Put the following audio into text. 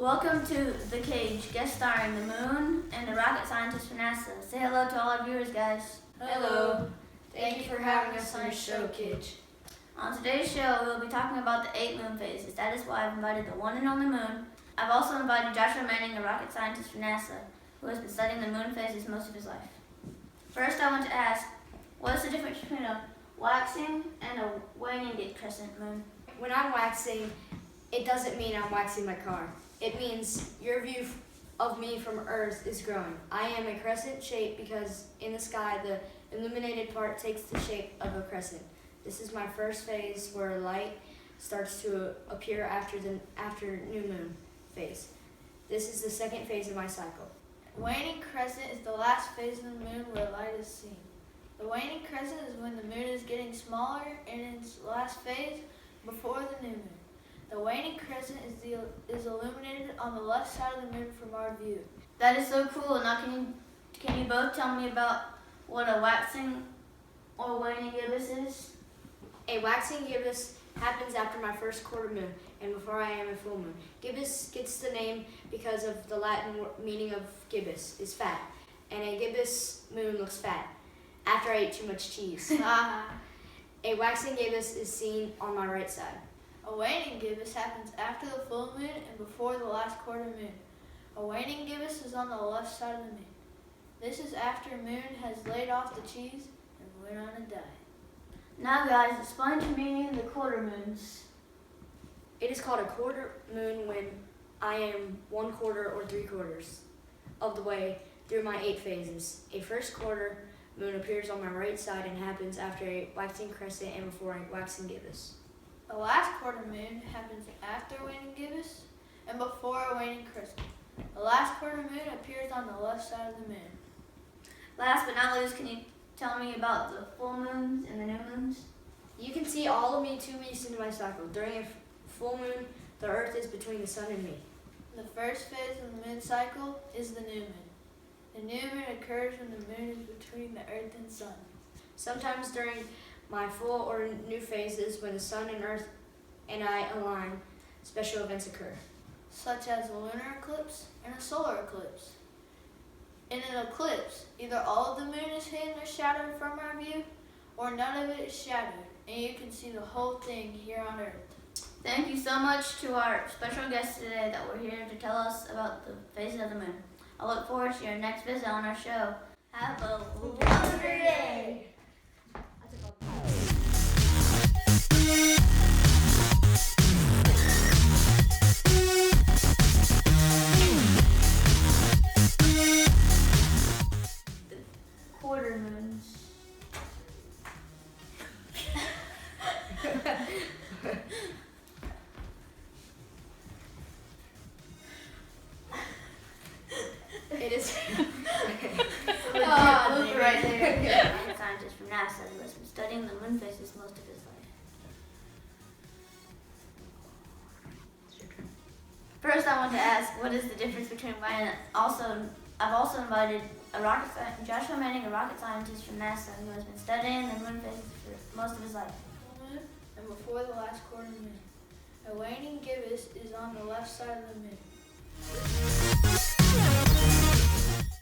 Welcome to The Cage, guest starring the moon and a rocket scientist from NASA. Say hello to all our viewers, guys. Hello. Thank you for having us on your show, Cage. On today's show, we'll be talking about the 8 moon phases. That is why I've invited the one and only moon. I've also invited Joshua Manning, a rocket scientist from NASA, who has been studying the moon phases most of his life. First, I want to ask, what is the difference between a waxing and a waning crescent moon? When I'm waxing, it doesn't mean I'm waxing my car. It means your view of me from Earth is growing. I am a crescent shape because in the sky, the illuminated part takes the shape of a crescent. This is my first phase where light starts to appear after new moon phase. This is the second phase of my cycle. Waning crescent is the last phase of the moon where light is seen. The waning crescent is when the moon is getting smaller in its last phase before the new moon. The waning crescent is illuminated on the left side of the moon from our view. That is so cool. Now can you both tell me about what a waxing or waning gibbous is? A waxing gibbous happens after my first quarter moon and before I am a full moon. Gibbous gets the name because of the Latin meaning of gibbous is fat, and a gibbous moon looks fat after I ate too much cheese. A waxing gibbous is seen on my right side. A waning gibbous happens after the full moon and before the last quarter moon. A waning gibbous is on the left side of the moon. This is after moon has laid off the cheese and went on a diet. Now guys, explain to me the quarter moons. It is called a quarter moon when I am 1/4 or 3/4 of the way through my 8 phases. A first quarter moon appears on my right side and happens after a waxing crescent and before a waxing gibbous. The last quarter moon happens after waning gibbous and before a waning crescent. The last quarter moon appears on the left side of the moon. Last but not least, can you tell me about the full moons and the new moons? You can see all of me 2 weeks into my cycle. During a full moon, the earth is between the sun and me. The first phase of the moon cycle is the new moon. The new moon occurs when the moon is between the earth and sun. Sometimes during my full or new phases, when the sun and earth and I align, special events occur. Such as a lunar eclipse and a solar eclipse. In an eclipse, either all of the moon is hidden or shadowed from our view, or none of it is shadowed, and you can see the whole thing here on Earth. Thank you so much to our special guests today that were here to tell us about the phases of the moon. I look forward to your next visit on our show. Have a wonderful day! Quarter moons. It is. Look right there. A scientist from NASA who has been studying the moon phases most of his life. First, I want to ask, what is the difference between I've also invited Joshua Manning, a rocket scientist from NASA, who has been studying the moon phases for most of his life. Full moon and before the last quarter moon. A waning gibbous is on the left side of the moon.